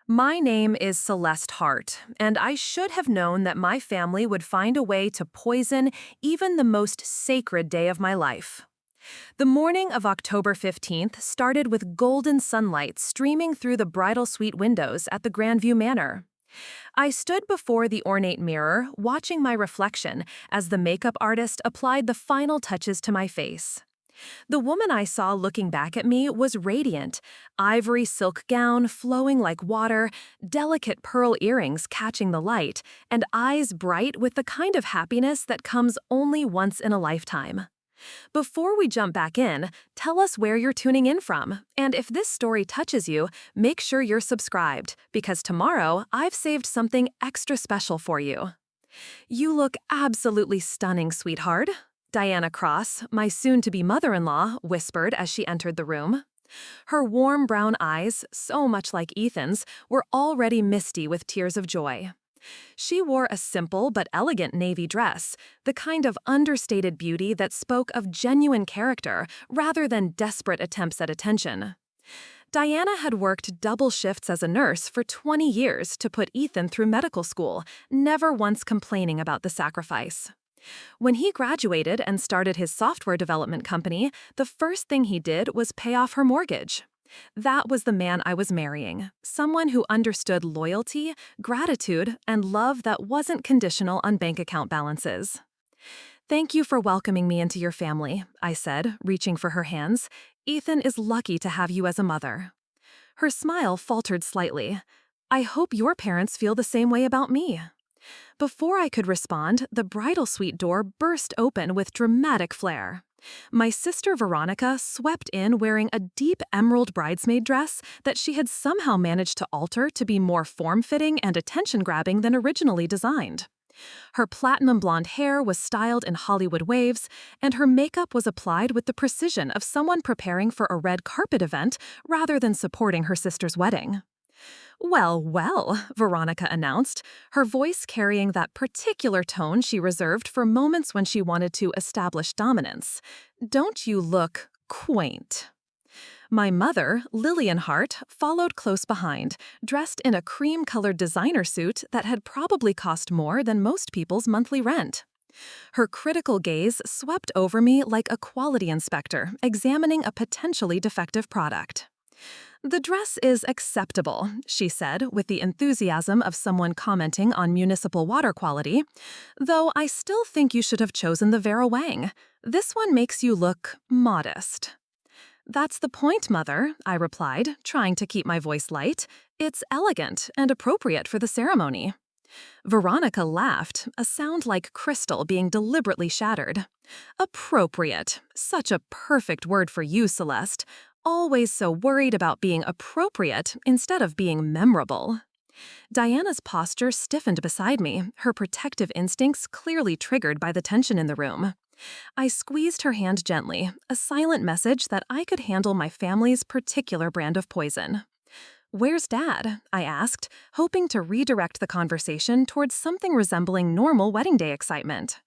My name is Celeste Hart, and I should have known that my family would find a way to poison even the most sacred day of my life. The morning of October 15th started with golden sunlight streaming through the bridal suite windows at the Grandview Manor. I stood before the ornate mirror, watching my reflection as the makeup artist applied the final touches to my face. The woman I saw looking back at me was radiant, ivory silk gown flowing like water, delicate pearl earrings catching the light, and eyes bright with the kind of happiness that comes only once in a lifetime. Before we jump back in, tell us where you're tuning in from, and if this story touches you, make sure you're subscribed, because tomorrow I've saved something extra special for you. You look absolutely stunning, sweetheart, Diana Cross, my soon-to-be mother-in-law, whispered as she entered the room. Her warm brown eyes, so much like Ethan's, were already misty with tears of joy. She wore a simple but elegant navy dress, the kind of understated beauty that spoke of genuine character rather than desperate attempts at attention. Diana had worked double shifts as a nurse for 20 years to put Ethan through medical school, never once complaining about the sacrifice. When he graduated and started his software development company, the first thing he did was pay off her mortgage. That was the man I was marrying, someone who understood loyalty, gratitude, and love that wasn't conditional on bank account balances. "Thank you for welcoming me into your family," I said, reaching for her hands. "Ethan is lucky to have you as a mother." Her smile faltered slightly. "I hope your parents feel the same way about me." Before I could respond, the bridal suite door burst open with dramatic flair. My sister Veronica swept in wearing a deep emerald bridesmaid dress that she had somehow managed to alter to be more form-fitting and attention-grabbing than originally designed. Her platinum blonde hair was styled in Hollywood waves, and her makeup was applied with the precision of someone preparing for a red carpet event rather than supporting her sister's wedding. "Well, well," Veronica announced, her voice carrying that particular tone she reserved for moments when she wanted to establish dominance. "Don't you look quaint?" My mother, Lillian Hart, followed close behind, dressed in a cream-colored designer suit that had probably cost more than most people's monthly rent. Her critical gaze swept over me like a quality inspector examining a potentially defective product. "The dress is acceptable," she said with the enthusiasm of someone commenting on municipal water quality, "though I still think you should have chosen the Vera Wang. This one makes you look modest." "That's the point, Mother," I replied, trying to keep my voice light. "It's elegant and appropriate for the ceremony." Veronica laughed, a sound like crystal being deliberately shattered. "Appropriate. Such a perfect word for you, Celeste. Always so worried about being appropriate instead of being memorable." Diana's posture stiffened beside me, her protective instincts clearly triggered by the tension in the room. I squeezed her hand gently, a silent message that I could handle my family's particular brand of poison. "Where's Dad?" I asked, hoping to redirect the conversation towards something resembling normal wedding day excitement.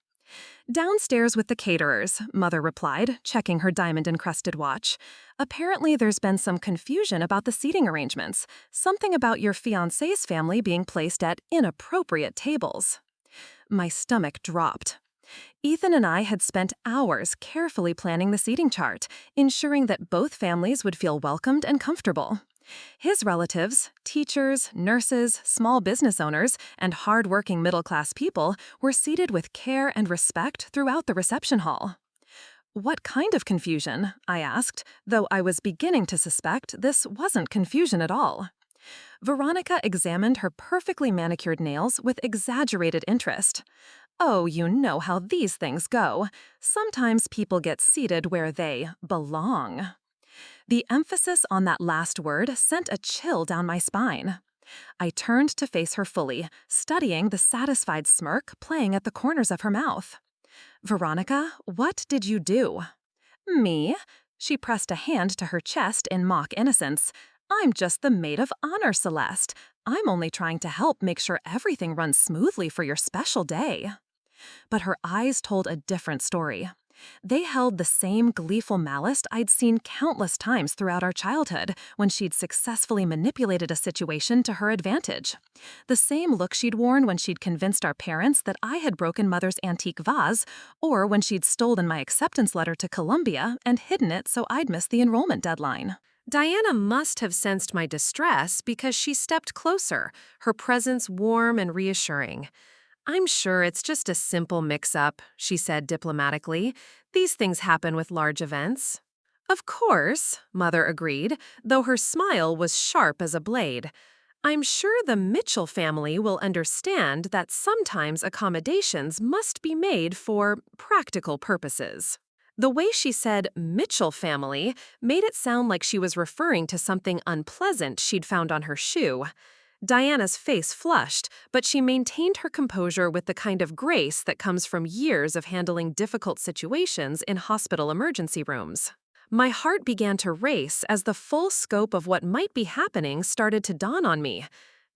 "Downstairs with the caterers," Mother replied, checking her diamond-encrusted watch. "Apparently there's been some confusion about the seating arrangements, something about your fiancé's family being placed at inappropriate tables." My stomach dropped. Ethan and I had spent hours carefully planning the seating chart, ensuring that both families would feel welcomed and comfortable. His relatives, teachers, nurses, small business owners, and hard-working middle-class people were seated with care and respect throughout the reception hall. "What kind of confusion?" I asked, though I was beginning to suspect this wasn't confusion at all. Veronica examined her perfectly manicured nails with exaggerated interest. "Oh, you know how these things go. Sometimes people get seated where they belong." The emphasis on that last word sent a chill down my spine. I turned to face her fully, studying the satisfied smirk playing at the corners of her mouth. "Veronica, what did you do?" "Me?" She pressed a hand to her chest in mock innocence. "I'm just the maid of honor, Celeste. I'm only trying to help make sure everything runs smoothly for your special day." But her eyes told a different story. They held the same gleeful malice I'd seen countless times throughout our childhood when she'd successfully manipulated a situation to her advantage. The same look she'd worn when she'd convinced our parents that I had broken Mother's antique vase, or when she'd stolen my acceptance letter to Columbia and hidden it so I'd miss the enrollment deadline. Diana must have sensed my distress because she stepped closer, her presence warm and reassuring. "I'm sure it's just a simple mix-up," she said diplomatically. "These things happen with large events." "Of course," Mother agreed, though her smile was sharp as a blade. "I'm sure the Mitchell family will understand that sometimes accommodations must be made for practical purposes." The way she said Mitchell family made it sound like she was referring to something unpleasant she'd found on her shoe. Diana's face flushed, but she maintained her composure with the kind of grace that comes from years of handling difficult situations in hospital emergency rooms. My heart began to race as the full scope of what might be happening started to dawn on me.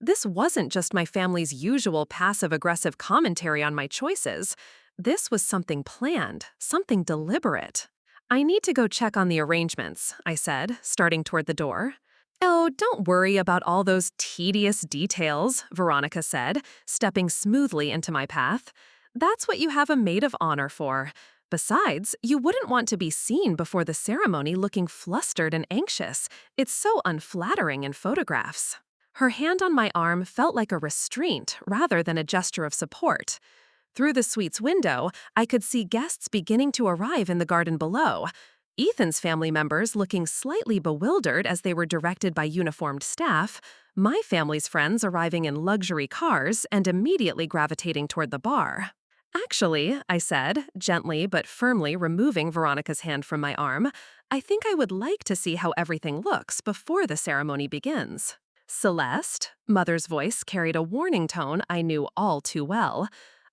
This wasn't just my family's usual passive-aggressive commentary on my choices. This was something planned, something deliberate. "I need to go check on the arrangements," I said, starting toward the door. "Oh, don't worry about all those tedious details," Veronica said, stepping smoothly into my path. "That's what you have a maid of honor for. Besides, you wouldn't want to be seen before the ceremony looking flustered and anxious. It's so unflattering in photographs." Her hand on my arm felt like a restraint rather than a gesture of support. Through the suite's window, I could see guests beginning to arrive in the garden below. Ethan's family members looking slightly bewildered as they were directed by uniformed staff, my family's friends arriving in luxury cars and immediately gravitating toward the bar. "Actually," I said, gently but firmly removing Veronica's hand from my arm, "I think I would like to see how everything looks before the ceremony begins." "Celeste," Mother's voice carried a warning tone I knew all too well.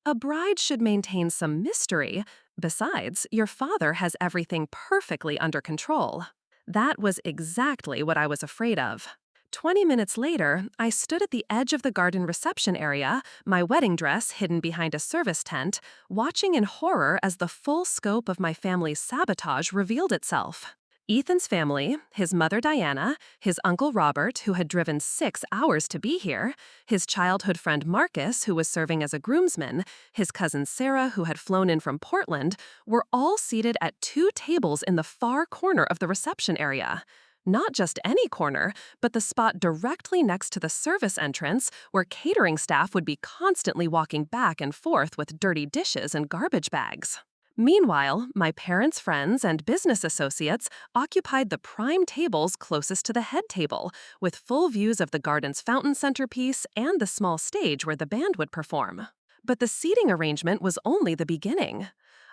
"A bride should maintain some mystery. Besides, your father has everything perfectly under control." That was exactly what I was afraid of. 20 minutes later, I stood at the edge of the garden reception area, my wedding dress hidden behind a service tent, watching in horror as the full scope of my family's sabotage revealed itself. Ethan's family, his mother Diana, his uncle Robert, who had driven 6 hours to be here, his childhood friend Marcus, who was serving as a groomsman, his cousin Sarah, who had flown in from Portland, were all seated at 2 tables in the far corner of the reception area. Not just any corner, but the spot directly next to the service entrance where catering staff would be constantly walking back and forth with dirty dishes and garbage bags. Meanwhile, my parents' friends and business associates occupied the prime tables closest to the head table, with full views of the garden's fountain centerpiece and the small stage where the band would perform. But the seating arrangement was only the beginning.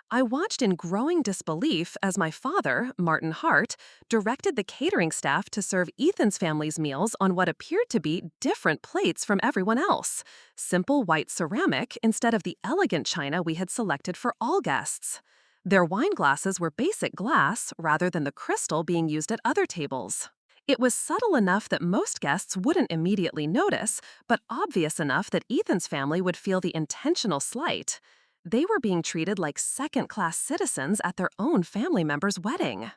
I watched in growing disbelief as my father, Martin Hart, directed the catering staff to serve Ethan's family's meals on what appeared to be different plates from everyone else. Simple white ceramic instead of the elegant china we had selected for all guests. Their wine glasses were basic glass rather than the crystal being used at other tables. It was subtle enough that most guests wouldn't immediately notice, but obvious enough that Ethan's family would feel the intentional slight. They were being treated like second-class citizens at their own family member's wedding.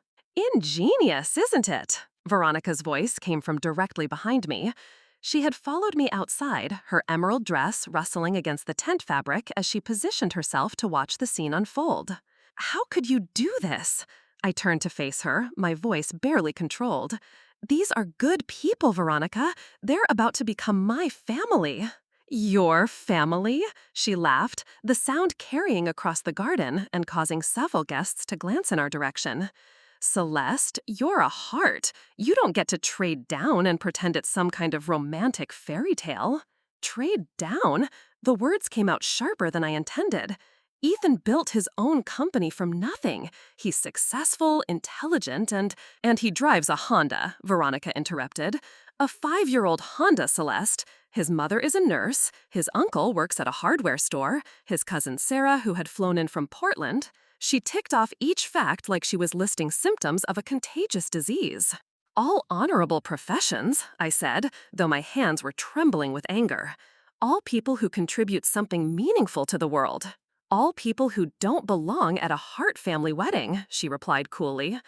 "Ingenious, isn't it?" Veronica's voice came from directly behind me. She had followed me outside, her emerald dress rustling against the tent fabric as she positioned herself to watch the scene unfold. "How could you do this?" I turned to face her, my voice barely controlled. "These are good people, Veronica. They're about to become my family." "Your family?" She laughed, the sound carrying across the garden and causing several guests to glance in our direction. "Celeste, you're a Hart. You don't get to trade down and pretend it's some kind of romantic fairy tale." Trade down? The words came out sharper than I intended. Ethan built his own company from nothing. He's successful, intelligent, and he drives a Honda, Veronica interrupted. "A 5-year-old Honda, Celeste. His mother is a nurse, his uncle works at a hardware store, his cousin Sarah, who had flown in from Portland." She ticked off each fact like she was listing symptoms of a contagious disease. "All honorable professions," I said, though my hands were trembling with anger. "All people who contribute something meaningful to the world." All people who don't belong at a Hart family wedding, she replied coolly.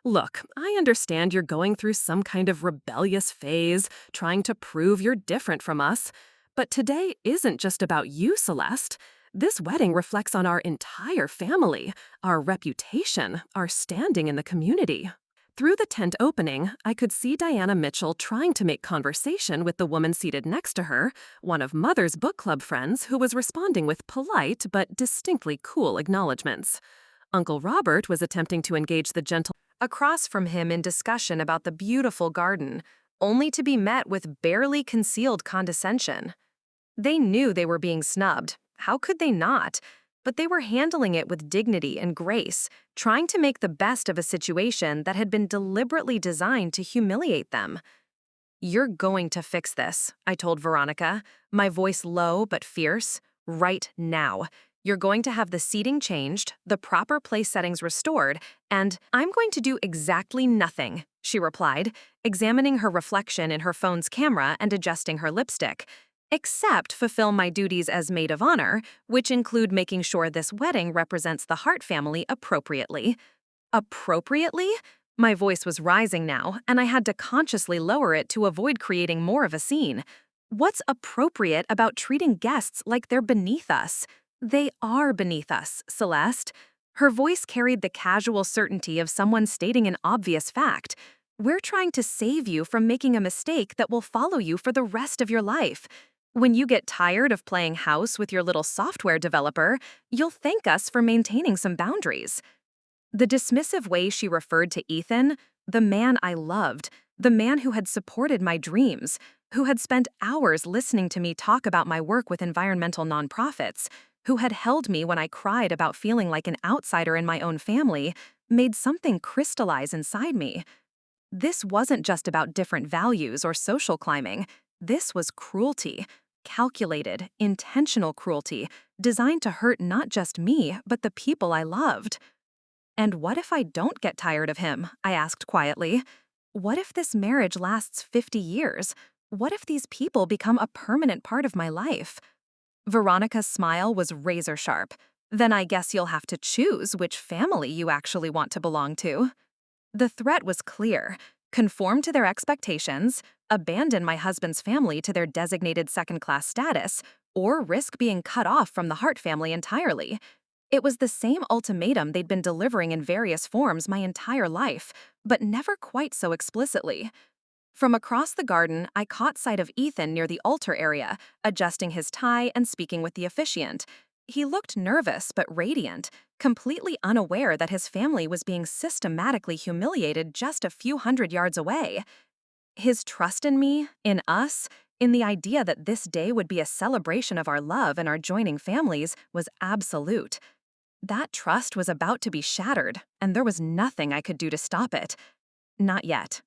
Look, I understand you're going through some kind of rebellious phase, trying to prove you're different from us. But today isn't just about you, Celeste. This wedding reflects on our entire family, our reputation, our standing in the community. Through the tent opening, I could see Diana Mitchell trying to make conversation with the woman seated next to her, one of Mother's book club friends who was responding with polite but distinctly cool acknowledgments. Uncle Robert was attempting to engage the gentle across from him in discussion about the beautiful garden, only to be met with barely concealed condescension. They knew they were being snubbed. How could they not? But they were handling it with dignity and grace, trying to make the best of a situation that had been deliberately designed to humiliate them. You're going to fix this, I told Veronica, my voice low but fierce, right now. You're going to have the seating changed, the proper place settings restored, and I'm going to do exactly nothing, she replied, examining her reflection in her phone's camera and adjusting her lipstick, except fulfill my duties as maid of honor, which include making sure this wedding represents the Hart family appropriately. Appropriately? My voice was rising now, and I had to consciously lower it to avoid creating more of a scene. What's appropriate about treating guests like they're beneath us? They are beneath us, Celeste. Her voice carried the casual certainty of someone stating an obvious fact. We're trying to save you from making a mistake that will follow you for the rest of your life. When you get tired of playing house with your little software developer, you'll thank us for maintaining some boundaries. The dismissive way she referred to Ethan, the man I loved, the man who had supported my dreams, who had spent hours listening to me talk about my work with environmental nonprofits, who had held me when I cried about feeling like an outsider in my own family, made something crystallize inside me. This wasn't just about different values or social climbing. This was cruelty, calculated, intentional cruelty, designed to hurt not just me, but the people I loved. And what if I don't get tired of him? I asked quietly. What if this marriage lasts 50 years? What if these people become a permanent part of my life? Veronica's smile was razor sharp. Then I guess you'll have to choose which family you actually want to belong to. The threat was clear. Conform to their expectations, abandon my husband's family to their designated second-class status, or risk being cut off from the Hart family entirely. It was the same ultimatum they'd been delivering in various forms my entire life, but never quite so explicitly. From across the garden, I caught sight of Ethan near the altar area, adjusting his tie and speaking with the officiant. He looked nervous but radiant, completely unaware that his family was being systematically humiliated just a few hundred yards away. His trust in me, in us, in the idea that this day would be a celebration of our love and our joining families was absolute. That trust was about to be shattered, and there was nothing I could do to stop it. Not yet.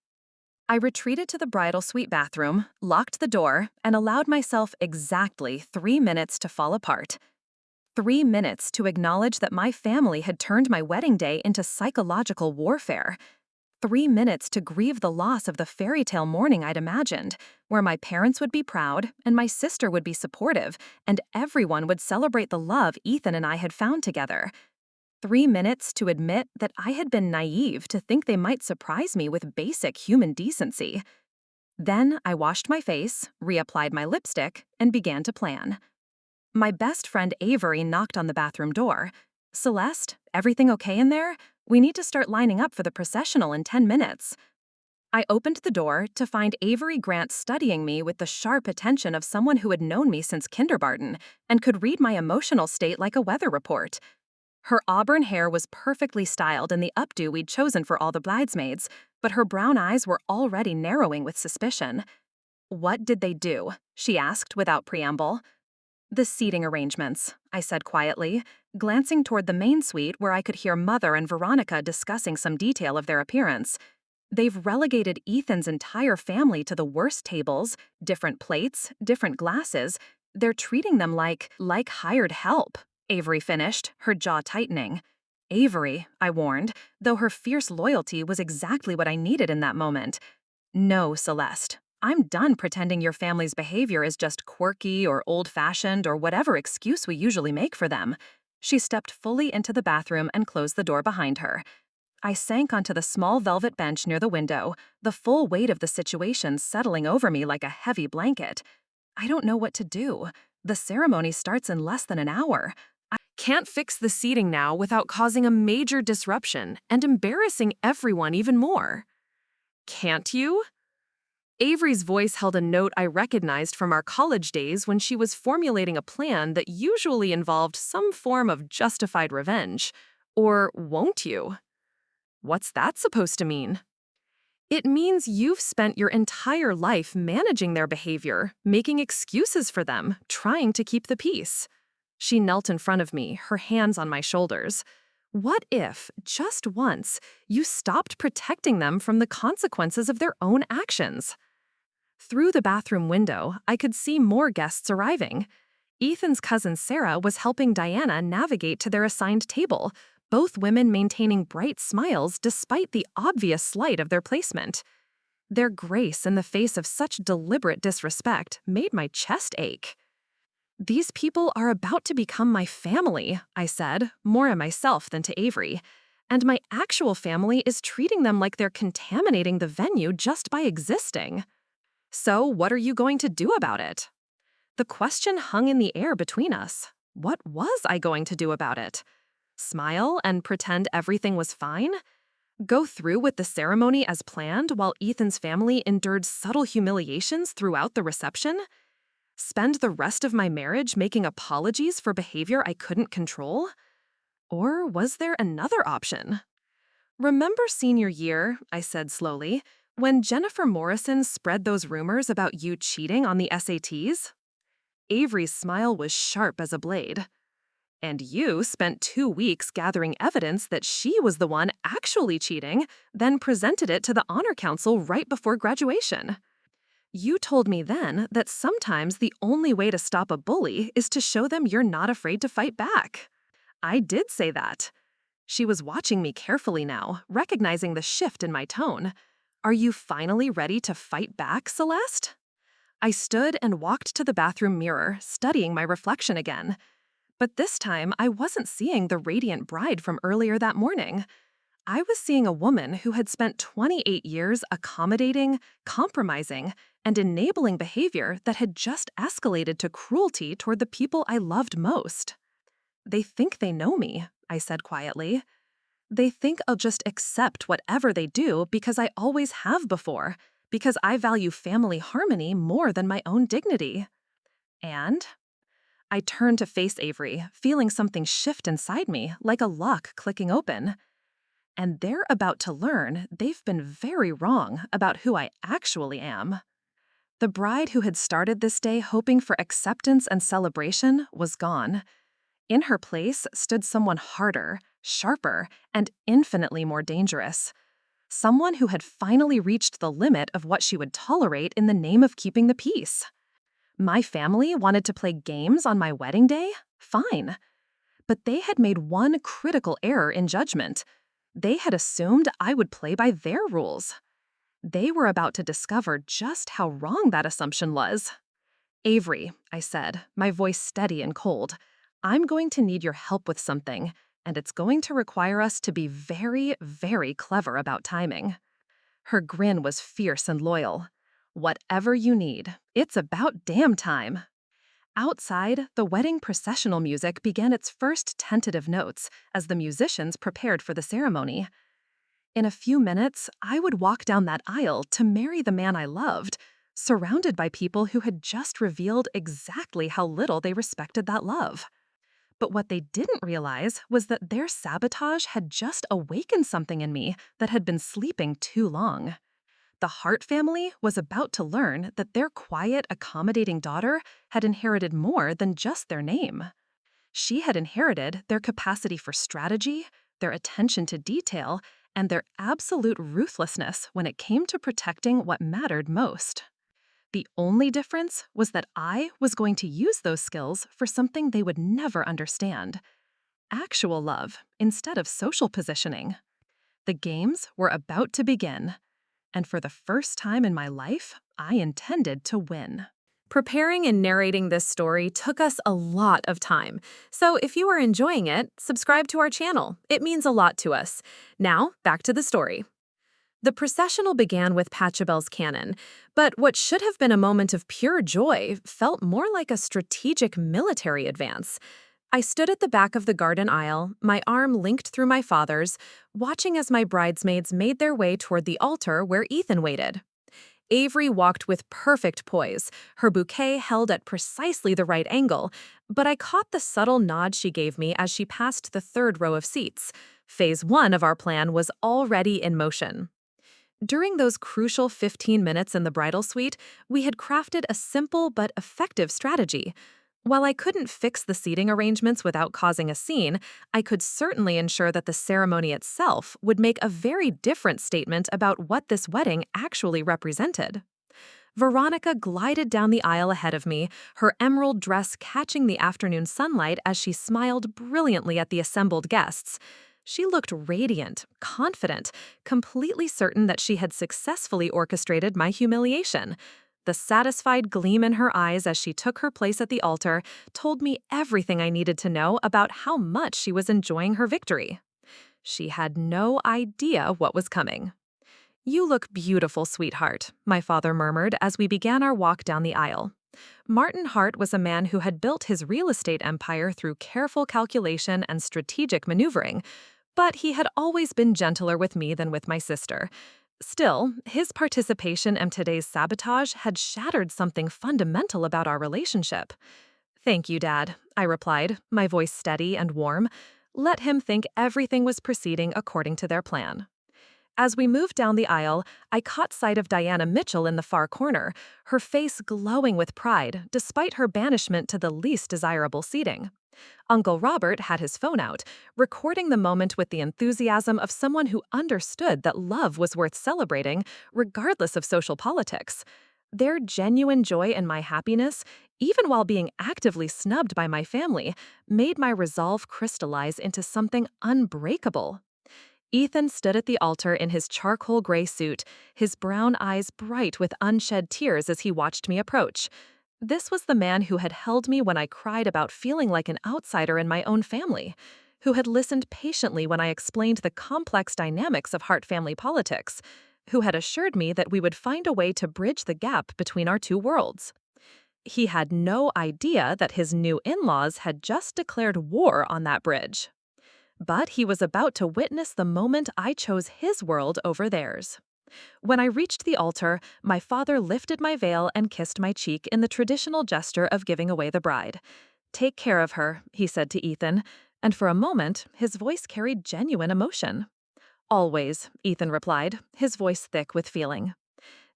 I retreated to the bridal suite bathroom, locked the door, and allowed myself exactly 3 minutes to fall apart. 3 minutes to acknowledge that my family had turned my wedding day into psychological warfare. 3 minutes to grieve the loss of the fairy tale morning I'd imagined, where my parents would be proud and my sister would be supportive, and everyone would celebrate the love Ethan and I had found together. 3 minutes to admit that I had been naive to think they might surprise me with basic human decency. Then I washed my face, reapplied my lipstick, and began to plan. My best friend Avery knocked on the bathroom door. Celeste, everything okay in there? We need to start lining up for the processional in 10 minutes. I opened the door to find Avery Grant studying me with the sharp attention of someone who had known me since kindergarten and could read my emotional state like a weather report. Her auburn hair was perfectly styled in the updo we'd chosen for all the bridesmaids, but her brown eyes were already narrowing with suspicion. What did they do? She asked without preamble. The seating arrangements, I said quietly, glancing toward the main suite where I could hear Mother and Veronica discussing some detail of their appearance. They've relegated Ethan's entire family to the worst tables, different plates, different glasses. They're treating them like hired help. Avery finished, her jaw tightening. Avery, I warned, though her fierce loyalty was exactly what I needed in that moment. No, Celeste. I'm done pretending your family's behavior is just quirky or old-fashioned or whatever excuse we usually make for them. She stepped fully into the bathroom and closed the door behind her. I sank onto the small velvet bench near the window, the full weight of the situation settling over me like a heavy blanket. I don't know what to do. The ceremony starts in less than an hour. I can't fix the seating now without causing a major disruption and embarrassing everyone even more. Can't you? Avery's voice held a note I recognized from our college days when she was formulating a plan that usually involved some form of justified revenge. Or won't you? What's that supposed to mean? It means you've spent your entire life managing their behavior, making excuses for them, trying to keep the peace. She knelt in front of me, her hands on my shoulders. What if, just once, you stopped protecting them from the consequences of their own actions? Through the bathroom window, I could see more guests arriving. Ethan's cousin Sarah was helping Diana navigate to their assigned table, both women maintaining bright smiles despite the obvious slight of their placement. Their grace in the face of such deliberate disrespect made my chest ache. These people are about to become my family, I said, more to myself than to Avery, and my actual family is treating them like they're contaminating the venue just by existing. So what are you going to do about it? The question hung in the air between us. What was I going to do about it? Smile and pretend everything was fine? Go through with the ceremony as planned while Ethan's family endured subtle humiliations throughout the reception? Spend the rest of my marriage making apologies for behavior I couldn't control? Or was there another option? Remember senior year, I said slowly, when Jennifer Morrison spread those rumors about you cheating on the SATs? Avery's smile was sharp as a blade. And you spent 2 weeks gathering evidence that she was the one actually cheating, then presented it to the Honor Council right before graduation. You told me then that sometimes the only way to stop a bully is to show them you're not afraid to fight back. I did say that. She was watching me carefully now, recognizing the shift in my tone. Are you finally ready to fight back, Celeste? I stood and walked to the bathroom mirror, studying my reflection again. But this time, I wasn't seeing the radiant bride from earlier that morning. I was seeing a woman who had spent 28 years accommodating, compromising, and enabling behavior that had just escalated to cruelty toward the people I loved most. They think they know me, I said quietly. They think I'll just accept whatever they do because I always have before, because I value family harmony more than my own dignity. And I turned to face Avery, feeling something shift inside me, like a lock clicking open. And they're about to learn they've been very wrong about who I actually am. The bride who had started this day hoping for acceptance and celebration was gone. In her place stood someone harder, sharper, and infinitely more dangerous. Someone who had finally reached the limit of what she would tolerate in the name of keeping the peace. My family wanted to play games on my wedding day? Fine. But they had made one critical error in judgment. They had assumed I would play by their rules. They were about to discover just how wrong that assumption was. Avery, I said, my voice steady and cold, I'm going to need your help with something, and it's going to require us to be very, very clever about timing. Her grin was fierce and loyal. Whatever you need, it's about damn time. Outside, the wedding processional music began its first tentative notes as the musicians prepared for the ceremony. In a few minutes, I would walk down that aisle to marry the man I loved, surrounded by people who had just revealed exactly how little they respected that love. But what they didn't realize was that their sabotage had just awakened something in me that had been sleeping too long. The Hart family was about to learn that their quiet, accommodating daughter had inherited more than just their name. She had inherited their capacity for strategy, their attention to detail, and their absolute ruthlessness when it came to protecting what mattered most. The only difference was that I was going to use those skills for something they would never understand. Actual love instead of social positioning. The games were about to begin. And for the first time in my life, I intended to win. Preparing and narrating this story took us a lot of time. So if you are enjoying it, subscribe to our channel. It means a lot to us. Now, back to the story. The processional began with Pachelbel's cannon, but what should have been a moment of pure joy felt more like a strategic military advance. I stood at the back of the garden aisle, my arm linked through my father's, watching as my bridesmaids made their way toward the altar where Ethan waited. Avery walked with perfect poise, her bouquet held at precisely the right angle, but I caught the subtle nod she gave me as she passed the third row of seats. Phase 1 of our plan was already in motion. During those crucial 15 minutes in the bridal suite, we had crafted a simple but effective strategy. While I couldn't fix the seating arrangements without causing a scene, I could certainly ensure that the ceremony itself would make a very different statement about what this wedding actually represented. Veronica glided down the aisle ahead of me, her emerald dress catching the afternoon sunlight as she smiled brilliantly at the assembled guests. She looked radiant, confident, completely certain that she had successfully orchestrated my humiliation. The satisfied gleam in her eyes as she took her place at the altar told me everything I needed to know about how much she was enjoying her victory. She had no idea what was coming. "You look beautiful, sweetheart," my father murmured as we began our walk down the aisle. Martin Hart was a man who had built his real estate empire through careful calculation and strategic maneuvering, but he had always been gentler with me than with my sister. Still, his participation in today's sabotage had shattered something fundamental about our relationship. "Thank you, Dad," I replied, my voice steady and warm. Let him think everything was proceeding according to their plan. As we moved down the aisle, I caught sight of Diana Mitchell in the far corner, her face glowing with pride despite her banishment to the least desirable seating. Uncle Robert had his phone out, recording the moment with the enthusiasm of someone who understood that love was worth celebrating, regardless of social politics. Their genuine joy in my happiness, even while being actively snubbed by my family, made my resolve crystallize into something unbreakable. Ethan stood at the altar in his charcoal gray suit, his brown eyes bright with unshed tears as he watched me approach. This was the man who had held me when I cried about feeling like an outsider in my own family, who had listened patiently when I explained the complex dynamics of Hart family politics, who had assured me that we would find a way to bridge the gap between our two worlds. He had no idea that his new in-laws had just declared war on that bridge. But he was about to witness the moment I chose his world over theirs. When I reached the altar, my father lifted my veil and kissed my cheek in the traditional gesture of giving away the bride. "Take care of her," he said to Ethan, and for a moment, his voice carried genuine emotion. "Always," Ethan replied, his voice thick with feeling.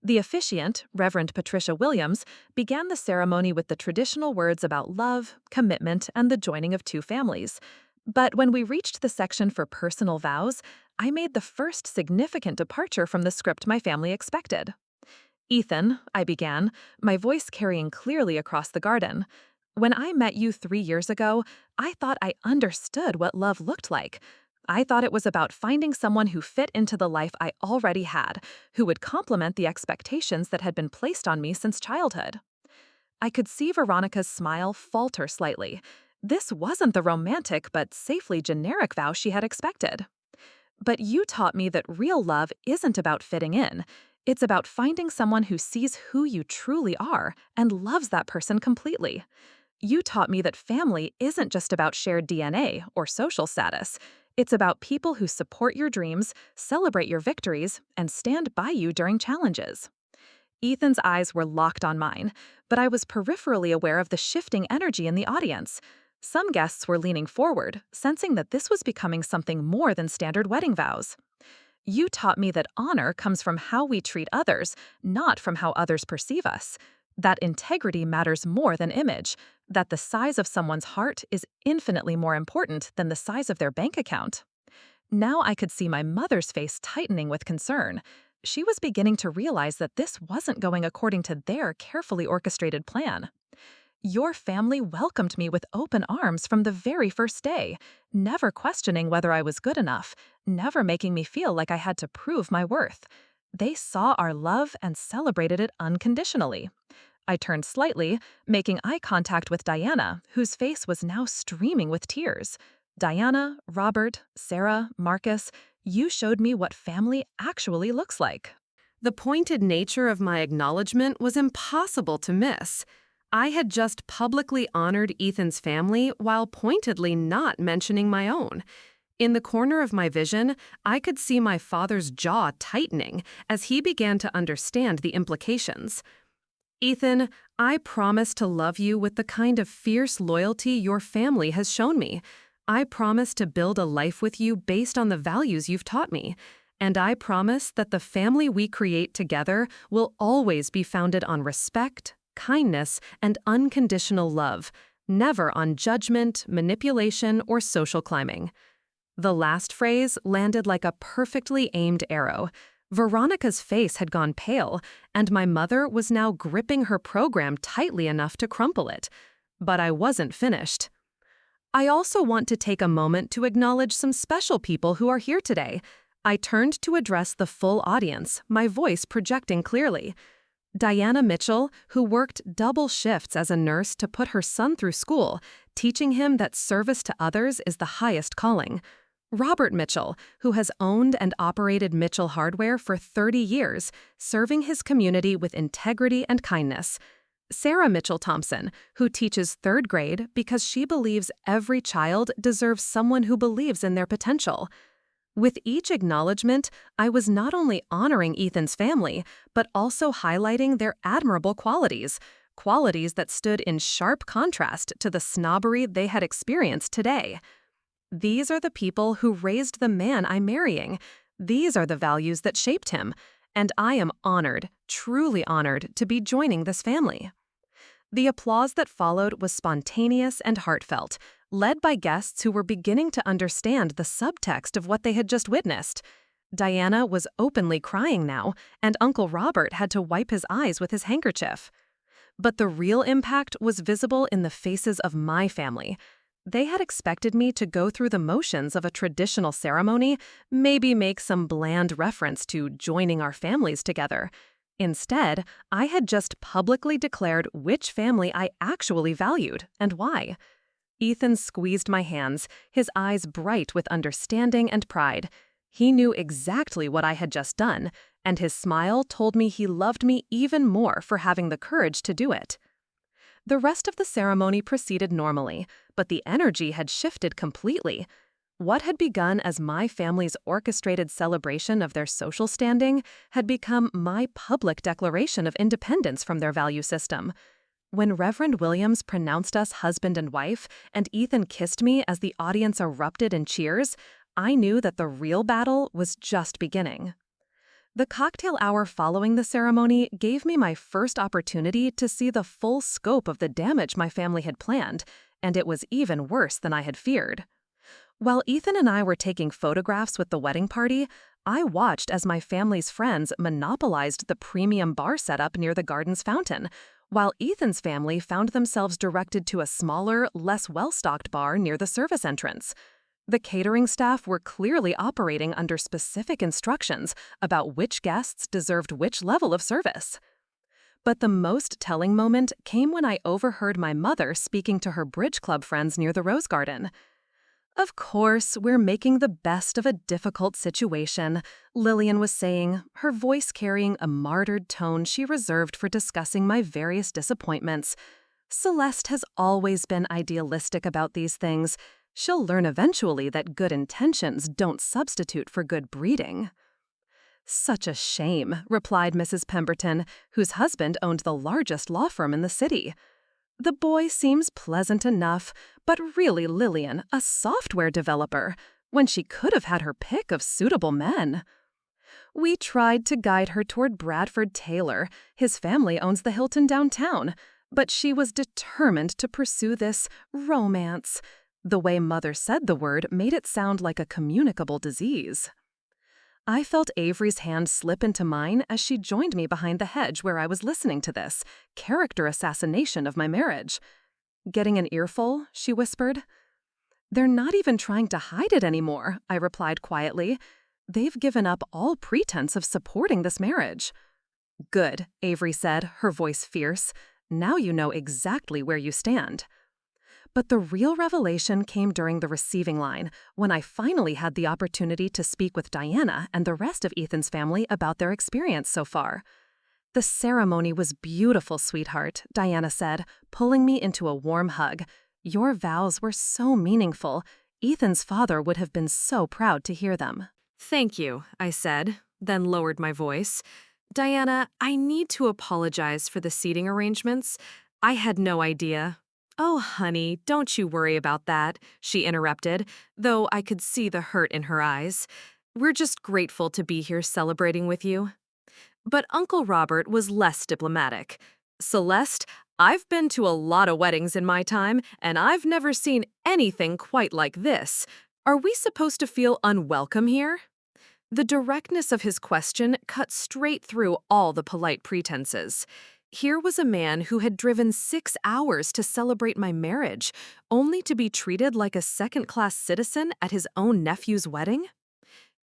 The officiant, Reverend Patricia Williams, began the ceremony with the traditional words about love, commitment, and the joining of two families. But when we reached the section for personal vows, I made the first significant departure from the script my family expected. "Ethan," I began, my voice carrying clearly across the garden, "when I met you 3 years ago, I thought I understood what love looked like. I thought it was about finding someone who fit into the life I already had, who would complement the expectations that had been placed on me since childhood." I could see Veronica's smile falter slightly. This wasn't the romantic but safely generic vow she had expected. "But you taught me that real love isn't about fitting in. It's about finding someone who sees who you truly are and loves that person completely. You taught me that family isn't just about shared DNA or social status. It's about people who support your dreams, celebrate your victories, and stand by you during challenges." Ethan's eyes were locked on mine, but I was peripherally aware of the shifting energy in the audience. Some guests were leaning forward, sensing that this was becoming something more than standard wedding vows. "You taught me that honor comes from how we treat others, not from how others perceive us. That integrity matters more than image, that the size of someone's heart is infinitely more important than the size of their bank account." Now I could see my mother's face tightening with concern. She was beginning to realize that this wasn't going according to their carefully orchestrated plan. "Your family welcomed me with open arms from the very first day, never questioning whether I was good enough, never making me feel like I had to prove my worth. They saw our love and celebrated it unconditionally. I turned slightly, making eye contact with Diana, whose face was now streaming with tears. Diana, Robert, Sarah, Marcus, you showed me what family actually looks like. The pointed nature of my acknowledgement was impossible to miss. I had just publicly honored Ethan's family while pointedly not mentioning my own. In the corner of my vision, I could see my father's jaw tightening as he began to understand the implications. Ethan, I promise to love you with the kind of fierce loyalty your family has shown me. I promise to build a life with you based on the values you've taught me. And I promise that the family we create together will always be founded on respect, kindness, and unconditional love, never on judgment, manipulation, or social climbing. The last phrase landed like a perfectly aimed arrow. Veronica's face had gone pale, and my mother was now gripping her program tightly enough to crumple it. But I wasn't finished. I also want to take a moment to acknowledge some special people who are here today. I turned to address the full audience, my voice projecting clearly. Diana Mitchell, who worked double shifts as a nurse to put her son through school, teaching him that service to others is the highest calling. Robert Mitchell, who has owned and operated Mitchell Hardware for 30 years, serving his community with integrity and kindness. Sarah Mitchell Thompson, who teaches 3rd grade because she believes every child deserves someone who believes in their potential. With each acknowledgement, I was not only honoring Ethan's family, but also highlighting their admirable qualities that stood in sharp contrast to the snobbery they had experienced today. These are the people who raised the man I'm marrying. These are the values that shaped him. And I am honored, truly honored, to be joining this family. The applause that followed was spontaneous and heartfelt, led by guests who were beginning to understand the subtext of what they had just witnessed. Diana was openly crying now, and Uncle Robert had to wipe his eyes with his handkerchief. But the real impact was visible in the faces of my family. They had expected me to go through the motions of a traditional ceremony, maybe make some bland reference to joining our families together. Instead, I had just publicly declared which family I actually valued and why. Ethan squeezed my hands, his eyes bright with understanding and pride. He knew exactly what I had just done, and his smile told me he loved me even more for having the courage to do it. The rest of the ceremony proceeded normally, but the energy had shifted completely. What had begun as my family's orchestrated celebration of their social standing had become my public declaration of independence from their value system. When Reverend Williams pronounced us husband and wife, and Ethan kissed me as the audience erupted in cheers, I knew that the real battle was just beginning. The cocktail hour following the ceremony gave me my first opportunity to see the full scope of the damage my family had planned, and it was even worse than I had feared. While Ethan and I were taking photographs with the wedding party, I watched as my family's friends monopolized the premium bar setup near the garden's fountain, while Ethan's family found themselves directed to a smaller, less well-stocked bar near the service entrance. The catering staff were clearly operating under specific instructions about which guests deserved which level of service. But the most telling moment came when I overheard my mother speaking to her bridge club friends near the Rose Garden. "Of course, we're making the best of a difficult situation," Lillian was saying, her voice carrying a martyred tone she reserved for discussing my various disappointments. "Celeste has always been idealistic about these things. She'll learn eventually that good intentions don't substitute for good breeding." "Such a shame," replied Mrs. Pemberton, whose husband owned the largest law firm in the city. "The boy seems pleasant enough, but really, Lillian, a software developer, when she could have had her pick of suitable men." "We tried to guide her toward Bradford Taylor. His family owns the Hilton downtown, but she was determined to pursue this romance." The way Mother said the word made it sound like a communicable disease. I felt Avery's hand slip into mine as she joined me behind the hedge where I was listening to this character assassination of my marriage. "Getting an earful?" she whispered. "They're not even trying to hide it anymore," I replied quietly. "They've given up all pretense of supporting this marriage." "Good," Avery said, her voice fierce. Now you know exactly where you stand. But the real revelation came during the receiving line, when I finally had the opportunity to speak with Diana and the rest of Ethan's family about their experience so far. "The ceremony was beautiful, sweetheart," Diana said, pulling me into a warm hug. "Your vows were so meaningful. Ethan's father would have been so proud to hear them." Thank you, I said, then lowered my voice. Diana, I need to apologize for the seating arrangements. I had no idea. Oh, honey, don't you worry about that, she interrupted, though I could see the hurt in her eyes. We're just grateful to be here celebrating with you. But Uncle Robert was less diplomatic. Celeste, I've been to a lot of weddings in my time, and I've never seen anything quite like this. Are we supposed to feel unwelcome here? The directness of his question cut straight through all the polite pretenses. Here was a man who had driven 6 hours to celebrate my marriage, only to be treated like a second-class citizen at his own nephew's wedding?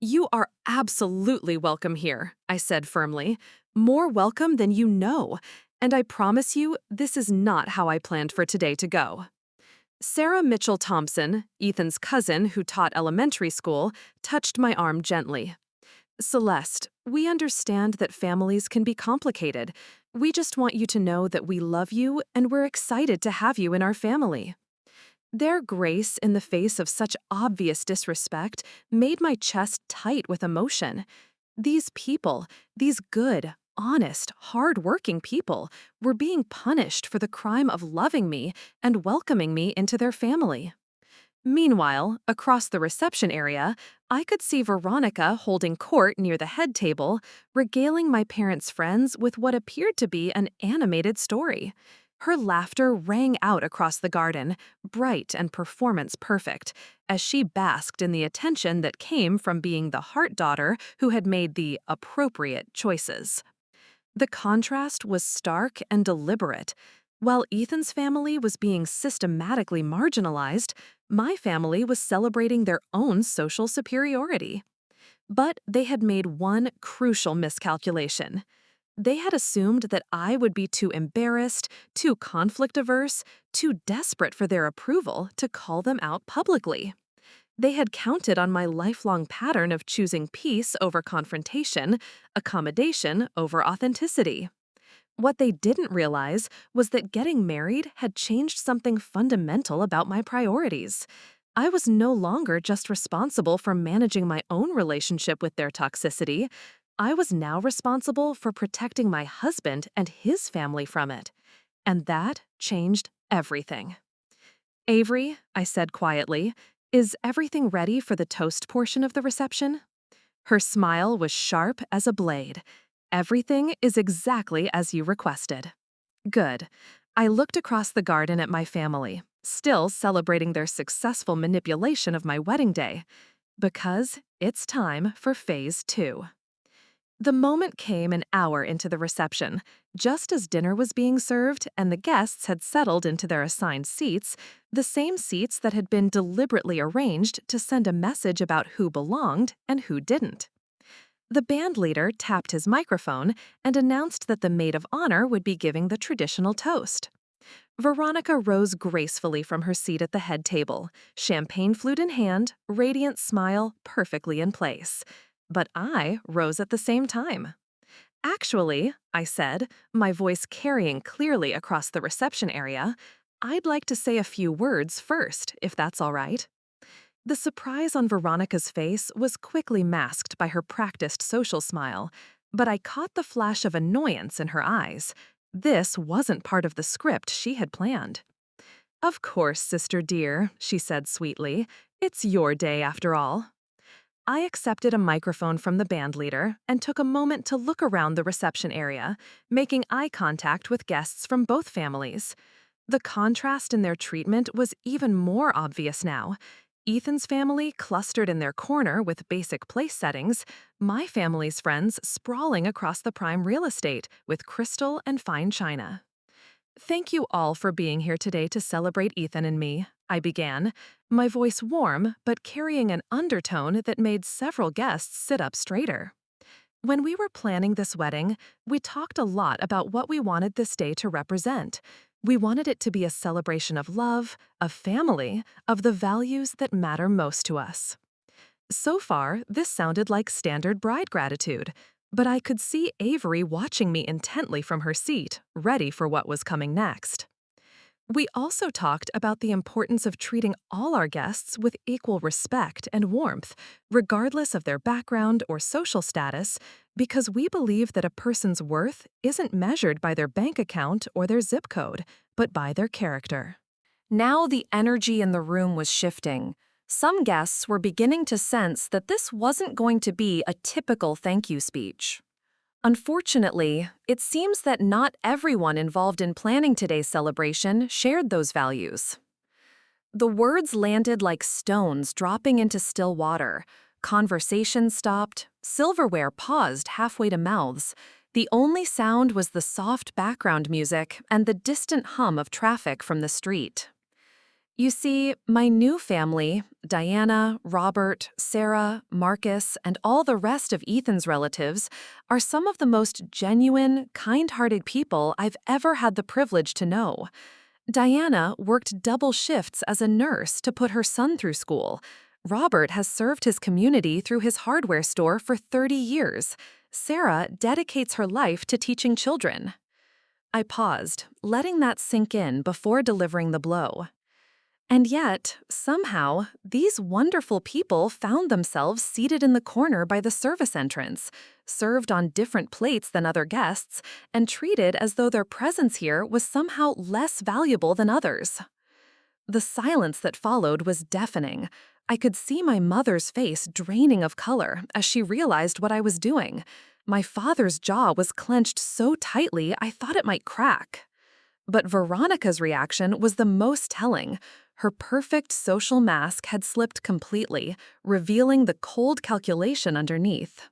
"You are absolutely welcome here," I said firmly. "More welcome than you know. And I promise you, this is not how I planned for today to go." Sarah Mitchell Thompson, Ethan's cousin who taught elementary school, touched my arm gently. "Celeste, we understand that families can be complicated. We just want you to know that we love you and we're excited to have you in our family." Their grace in the face of such obvious disrespect made my chest tight with emotion. These people, these good, honest, hard-working people, were being punished for the crime of loving me and welcoming me into their family. Meanwhile, across the reception area, I could see Veronica holding court near the head table, regaling my parents' friends with what appeared to be an animated story. Her laughter rang out across the garden, bright and performance perfect, as she basked in the attention that came from being the Hart daughter who had made the appropriate choices. The contrast was stark and deliberate. While Ethan's family was being systematically marginalized, my family was celebrating their own social superiority. But they had made one crucial miscalculation. They had assumed that I would be too embarrassed, too conflict-averse, too desperate for their approval to call them out publicly. They had counted on my lifelong pattern of choosing peace over confrontation, accommodation over authenticity. What they didn't realize was that getting married had changed something fundamental about my priorities. I was no longer just responsible for managing my own relationship with their toxicity. I was now responsible for protecting my husband and his family from it. And that changed everything. "Avery," I said quietly, "is everything ready for the toast portion of the reception?" Her smile was sharp as a blade. "Everything is exactly as you requested." Good. I looked across the garden at my family, still celebrating their successful manipulation of my wedding day, because it's time for phase 2. The moment came an hour into the reception, just as dinner was being served and the guests had settled into their assigned seats, the same seats that had been deliberately arranged to send a message about who belonged and who didn't. The band leader tapped his microphone and announced that the maid of honor would be giving the traditional toast. Veronica rose gracefully from her seat at the head table, champagne flute in hand, radiant smile perfectly in place. But I rose at the same time. "Actually," I said, my voice carrying clearly across the reception area, "I'd like to say a few words first, if that's all right." The surprise on Veronica's face was quickly masked by her practiced social smile, but I caught the flash of annoyance in her eyes. This wasn't part of the script she had planned. "Of course, sister dear," she said sweetly. "It's your day after all." I accepted a microphone from the band leader and took a moment to look around the reception area, making eye contact with guests from both families. The contrast in their treatment was even more obvious now. Ethan's family clustered in their corner with basic place settings, my family's friends sprawling across the prime real estate with crystal and fine china. "Thank you all for being here today to celebrate Ethan and me," I began, my voice warm but carrying an undertone that made several guests sit up straighter. When we were planning this wedding, we talked a lot about what we wanted this day to represent. We wanted it to be a celebration of love, of family, of the values that matter most to us. So far, this sounded like standard bride gratitude, but I could see Avery watching me intently from her seat, ready for what was coming next. We also talked about the importance of treating all our guests with equal respect and warmth, regardless of their background or social status, because we believe that a person's worth isn't measured by their bank account or their zip code, but by their character. Now the energy in the room was shifting. Some guests were beginning to sense that this wasn't going to be a typical thank you speech. Unfortunately, it seems that not everyone involved in planning today's celebration shared those values. The words landed like stones dropping into still water. Conversation stopped, silverware paused halfway to mouths. The only sound was the soft background music and the distant hum of traffic from the street. You see, my new family, Diana, Robert, Sarah, Marcus, and all the rest of Ethan's relatives, are some of the most genuine, kind-hearted people I've ever had the privilege to know. Diana worked double shifts as a nurse to put her son through school. Robert has served his community through his hardware store for 30 years. Sarah dedicates her life to teaching children. I paused, letting that sink in before delivering the blow. And yet, somehow, these wonderful people found themselves seated in the corner by the service entrance, served on different plates than other guests, and treated as though their presence here was somehow less valuable than others. The silence that followed was deafening. I could see my mother's face draining of color as she realized what I was doing. My father's jaw was clenched so tightly I thought it might crack. But Veronica's reaction was the most telling. Her perfect social mask had slipped completely, revealing the cold calculation underneath.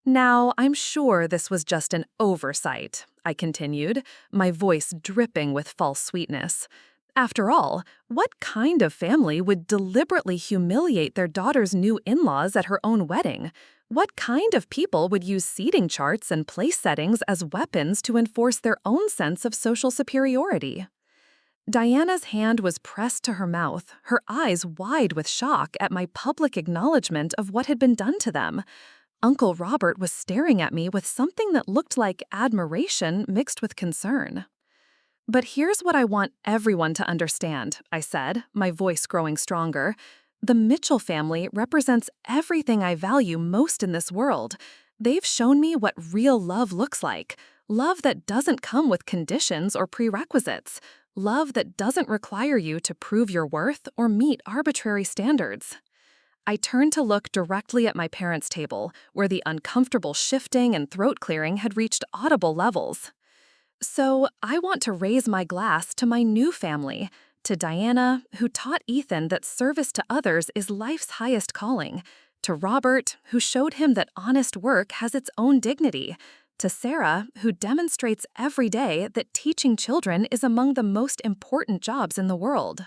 Now, I'm sure this was just an oversight, I continued, my voice dripping with false sweetness. After all, what kind of family would deliberately humiliate their daughter's new in-laws at her own wedding? What kind of people would use seating charts and place settings as weapons to enforce their own sense of social superiority? Diana's hand was pressed to her mouth, her eyes wide with shock at my public acknowledgement of what had been done to them. Uncle Robert was staring at me with something that looked like admiration mixed with concern. "But here's what I want everyone to understand," I said, my voice growing stronger. "The Mitchell family represents everything I value most in this world. They've shown me what real love looks like, love that doesn't come with conditions or prerequisites, love that doesn't require you to prove your worth or meet arbitrary standards." I turned to look directly at my parents' table, where the uncomfortable shifting and throat clearing had reached audible levels. "So I want to raise my glass to my new family, to Diana, who taught Ethan that service to others is life's highest calling, to Robert, who showed him that honest work has its own dignity, to Sarah, who demonstrates every day that teaching children is among the most important jobs in the world."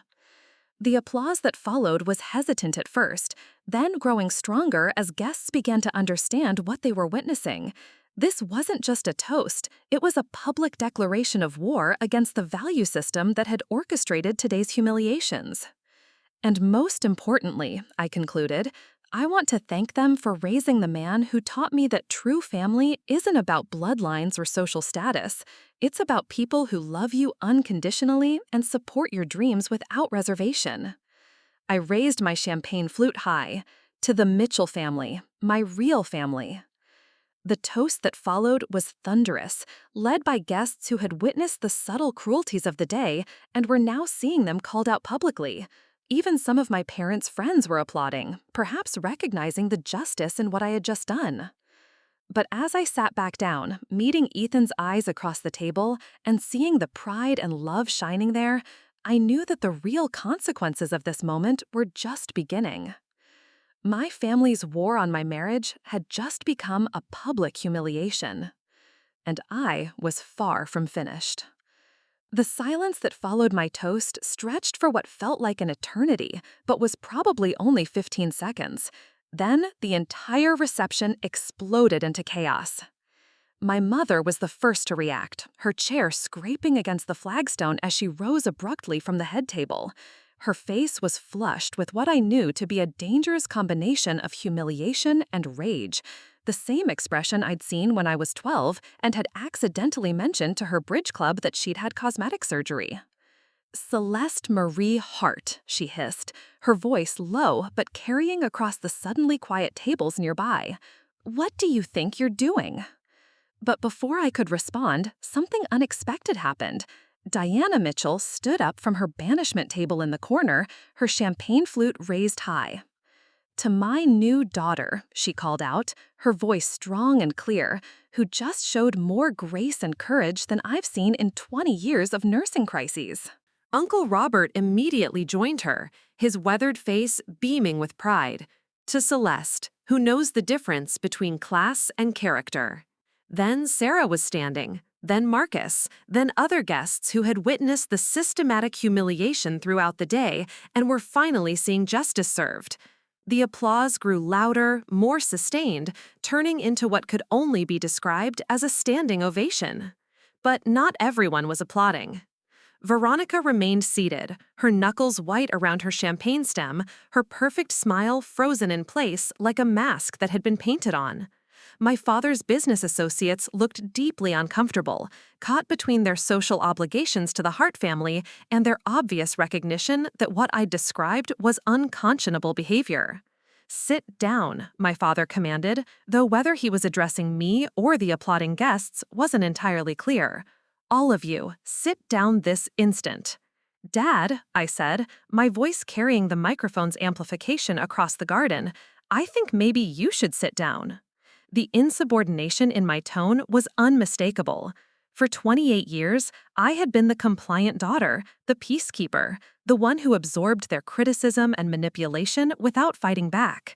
The applause that followed was hesitant at first, then growing stronger as guests began to understand what they were witnessing. This wasn't just a toast, it was a public declaration of war against the value system that had orchestrated today's humiliations. "And most importantly," I concluded, "I want to thank them for raising the man who taught me that true family isn't about bloodlines or social status. It's about people who love you unconditionally and support your dreams without reservation." I raised my champagne flute high. To the Mitchell family, my real family. The toast that followed was thunderous, led by guests who had witnessed the subtle cruelties of the day and were now seeing them called out publicly. Even some of my parents' friends were applauding, perhaps recognizing the justice in what I had just done. But as I sat back down, meeting Ethan's eyes across the table and seeing the pride and love shining there, I knew that the real consequences of this moment were just beginning. My family's war on my marriage had just become a public humiliation, and I was far from finished. The silence that followed my toast stretched for what felt like an eternity, but was probably only 15 seconds. Then the entire reception exploded into chaos. My mother was the first to react, her chair scraping against the flagstone as she rose abruptly from the head table. Her face was flushed with what I knew to be a dangerous combination of humiliation and rage, the same expression I'd seen when I was 12 and had accidentally mentioned to her bridge club that she'd had cosmetic surgery. "Celeste Marie Hart," she hissed, her voice low but carrying across the suddenly quiet tables nearby. "What do you think you're doing?" But before I could respond, something unexpected happened. Diana Mitchell stood up from her banishment table in the corner, her champagne flute raised high. "To my new daughter," she called out, her voice strong and clear, who just showed more grace and courage than I've seen in 20 years of nursing crises. Uncle Robert immediately joined her, his weathered face beaming with pride. To Celeste, who knows the difference between class and character. Then Sarah was standing, then Marcus, then other guests who had witnessed the systematic humiliation throughout the day and were finally seeing justice served. The applause grew louder, more sustained, turning into what could only be described as a standing ovation. But not everyone was applauding. Veronica remained seated, her knuckles white around her champagne stem, her perfect smile frozen in place like a mask that had been painted on. My father's business associates looked deeply uncomfortable, caught between their social obligations to the Hart family and their obvious recognition that what I'd described was unconscionable behavior. "Sit down," my father commanded, though whether he was addressing me or the applauding guests wasn't entirely clear. "All of you, sit down this instant." "Dad," I said, my voice carrying the microphone's amplification across the garden, "I think maybe you should sit down." The insubordination in my tone was unmistakable. For 28 years, I had been the compliant daughter, the peacekeeper, the one who absorbed their criticism and manipulation without fighting back.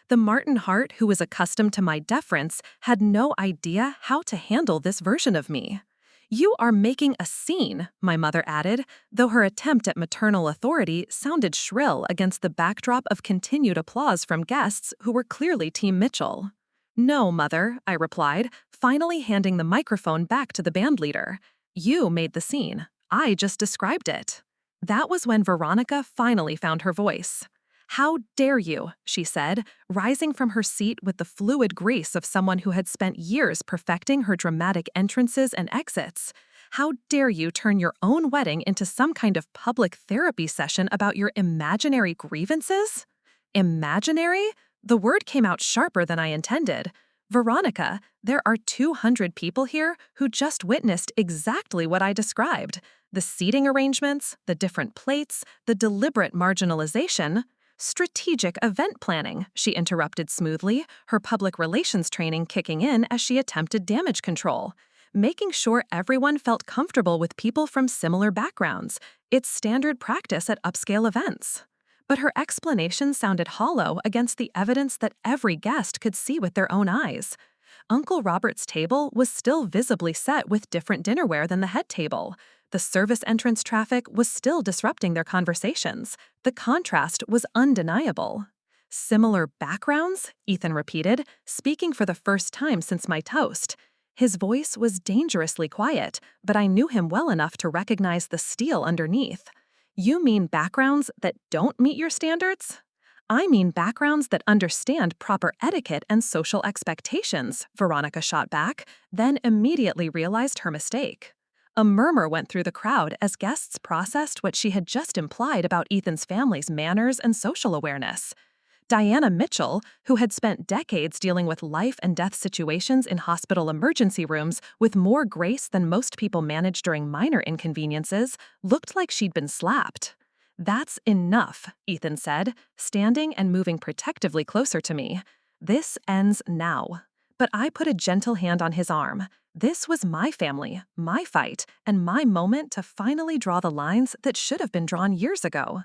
The Martin Hart who was accustomed to my deference had no idea how to handle this version of me. "You are making a scene," my mother added, though her attempt at maternal authority sounded shrill against the backdrop of continued applause from guests who were clearly Team Mitchell. "No, Mother," I replied, finally handing the microphone back to the bandleader. "You made the scene. I just described it." That was when Veronica finally found her voice. "How dare you," she said, rising from her seat with the fluid grace of someone who had spent years perfecting her dramatic entrances and exits. "How dare you turn your own wedding into some kind of public therapy session about your imaginary grievances?" Imaginary? The word came out sharper than I intended. "Veronica, there are 200 people here who just witnessed exactly what I described. The seating arrangements, the different plates, the deliberate marginalization." "Strategic event planning," she interrupted smoothly, her public relations training kicking in as she attempted damage control. "Making sure everyone felt comfortable with people from similar backgrounds. It's standard practice at upscale events." But her explanation sounded hollow against the evidence that every guest could see with their own eyes. Uncle Robert's table was still visibly set with different dinnerware than the head table. The service entrance traffic was still disrupting their conversations. The contrast was undeniable. "Similar backgrounds?" Ethan repeated, speaking for the first time since my toast. His voice was dangerously quiet, but I knew him well enough to recognize the steel underneath. "You mean backgrounds that don't meet your standards?" "I mean backgrounds that understand proper etiquette and social expectations," Veronica shot back, then immediately realized her mistake. A murmur went through the crowd as guests processed what she had just implied about Ethan's family's manners and social awareness. Diana Mitchell, who had spent decades dealing with life and death situations in hospital emergency rooms with more grace than most people manage during minor inconveniences, looked like she'd been slapped. "That's enough," Ethan said, standing and moving protectively closer to me. "This ends now." But I put a gentle hand on his arm. This was my family, my fight, and my moment to finally draw the lines that should have been drawn years ago.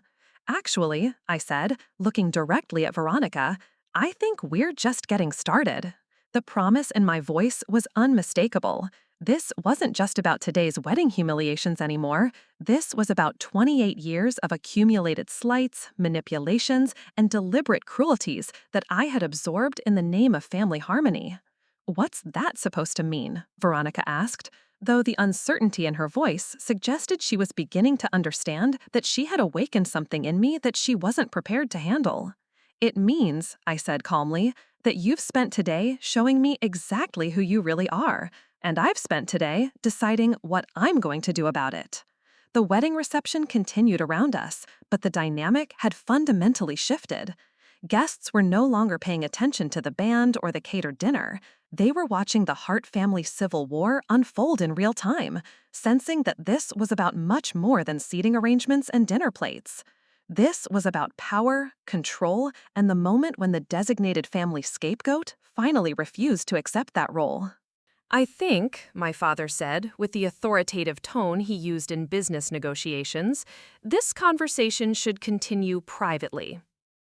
"Actually," I said, looking directly at Veronica, "I think we're just getting started." The promise in my voice was unmistakable. This wasn't just about today's wedding humiliations anymore. This was about 28 years of accumulated slights, manipulations, and deliberate cruelties that I had absorbed in the name of family harmony. What's that supposed to mean? Veronica asked, though the uncertainty in her voice suggested she was beginning to understand that she had awakened something in me that she wasn't prepared to handle. It means, I said calmly, that you've spent today showing me exactly who you really are, and I've spent today deciding what I'm going to do about it. The wedding reception continued around us, but the dynamic had fundamentally shifted. Guests were no longer paying attention to the band or the catered dinner. They were watching the Hart family civil war unfold in real time, sensing that this was about much more than seating arrangements and dinner plates. This was about power, control, and the moment when the designated family scapegoat finally refused to accept that role. I think, my father said, with the authoritative tone he used in business negotiations, this conversation should continue privately.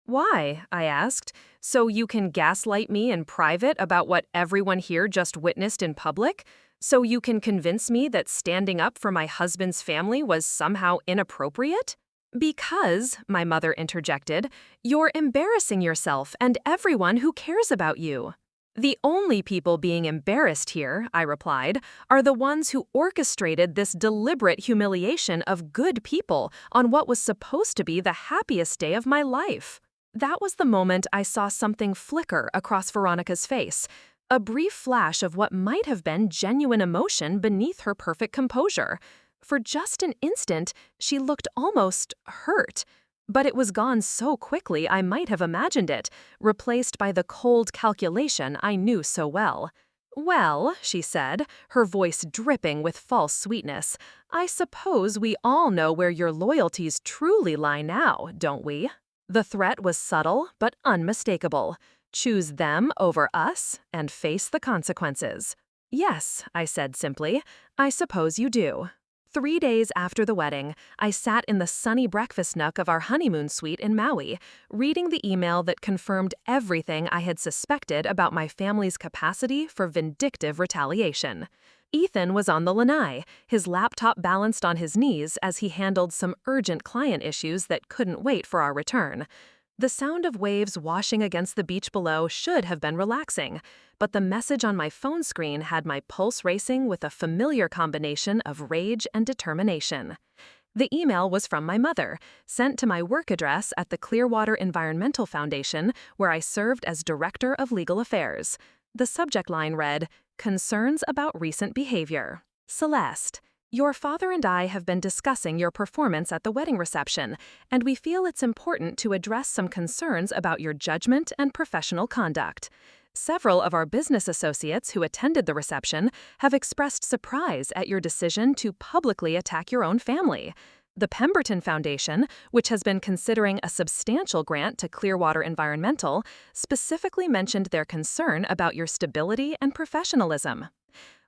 Why? I asked. So you can gaslight me in private about what everyone here just witnessed in public? So you can convince me that standing up for my husband's family was somehow inappropriate? Because, my mother interjected, you're embarrassing yourself and everyone who cares about you. The only people being embarrassed here, I replied, are the ones who orchestrated this deliberate humiliation of good people on what was supposed to be the happiest day of my life. That was the moment I saw something flicker across Veronica's face, a brief flash of what might have been genuine emotion beneath her perfect composure. For just an instant, she looked almost hurt. But it was gone so quickly I might have imagined it, replaced by the cold calculation I knew so well. Well, she said, her voice dripping with false sweetness, I suppose we all know where your loyalties truly lie now, don't we? The threat was subtle but unmistakable. Choose them over us and face the consequences. Yes, I said simply, I suppose you do. 3 days after the wedding, I sat in the sunny breakfast nook of our honeymoon suite in Maui, reading the email that confirmed everything I had suspected about my family's capacity for vindictive retaliation. Ethan was on the lanai, his laptop balanced on his knees as he handled some urgent client issues that couldn't wait for our return. The sound of waves washing against the beach below should have been relaxing, but the message on my phone screen had my pulse racing with a familiar combination of rage and determination. The email was from my mother, sent to my work address at the Clearwater Environmental Foundation, where I served as Director of Legal Affairs. The subject line read, "Concerns about recent behavior. Celeste, your father and I have been discussing your performance at the wedding reception, and we feel it's important to address some concerns about your judgment and professional conduct. Several of our business associates who attended the reception have expressed surprise at your decision to publicly attack your own family. The Pemberton Foundation, which has been considering a substantial grant to Clearwater Environmental, specifically mentioned their concern about your stability and professionalism.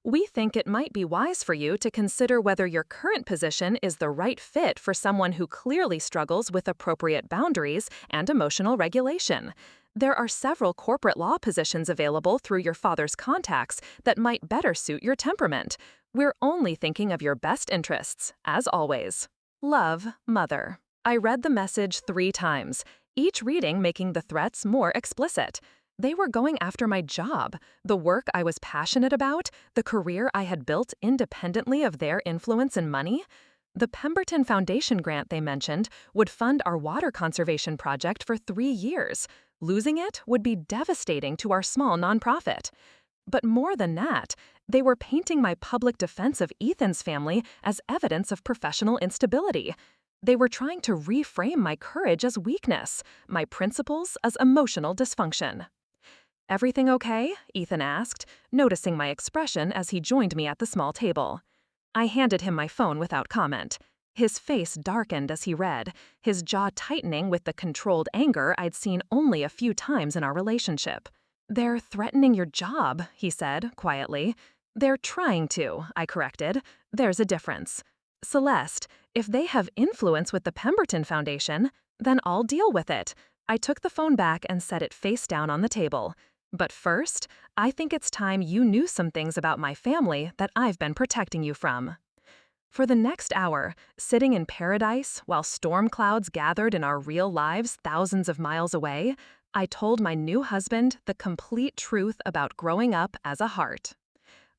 We think it might be wise for you to consider whether your current position is the right fit for someone who clearly struggles with appropriate boundaries and emotional regulation. There are several corporate law positions available through your father's contacts that might better suit your temperament. We're only thinking of your best interests, as always. Love, Mother." I read the message 3 times, each reading making the threats more explicit. They were going after my job, the work I was passionate about, the career I had built independently of their influence and money. The Pemberton Foundation grant they mentioned would fund our water conservation project for 3 years. Losing it would be devastating to our small nonprofit. But more than that, they were painting my public defense of Ethan's family as evidence of professional instability. They were trying to reframe my courage as weakness, my principles as emotional dysfunction. "Everything okay?" Ethan asked, noticing my expression as he joined me at the small table. I handed him my phone without comment. His face darkened as he read, his jaw tightening with the controlled anger I'd seen only a few times in our relationship. "They're threatening your job," he said, quietly. "They're trying to," I corrected. "There's a difference. Celeste, if they have influence with the Pemberton Foundation, then I'll deal with it." I took the phone back and set it face down on the table. But first, I think it's time you knew some things about my family that I've been protecting you from. For the next hour, sitting in paradise while storm clouds gathered in our real lives thousands of miles away, I told my new husband the complete truth about growing up as a Hart.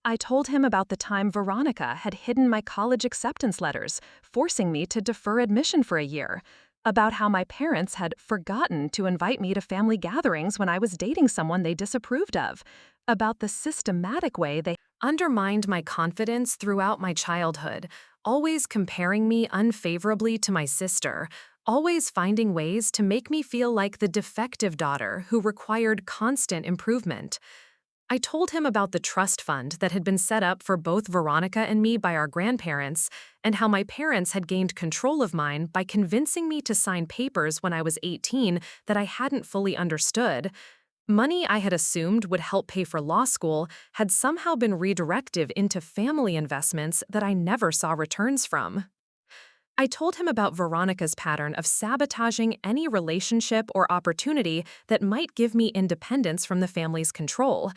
I told him about the time Veronica had hidden my college acceptance letters, forcing me to defer admission for a year, about how my parents had forgotten to invite me to family gatherings when I was dating someone they disapproved of, about the systematic way they undermined my confidence throughout my childhood, always comparing me unfavorably to my sister, always finding ways to make me feel like the defective daughter who required constant improvement. I told him about the trust fund that had been set up for both Veronica and me by our grandparents, and how my parents had gained control of mine by convincing me to sign papers when I was 18 that I hadn't fully understood. Money I had assumed would help pay for law school had somehow been redirected into family investments that I never saw returns from. I told him about Veronica's pattern of sabotaging any relationship or opportunity that might give me independence from the family's control,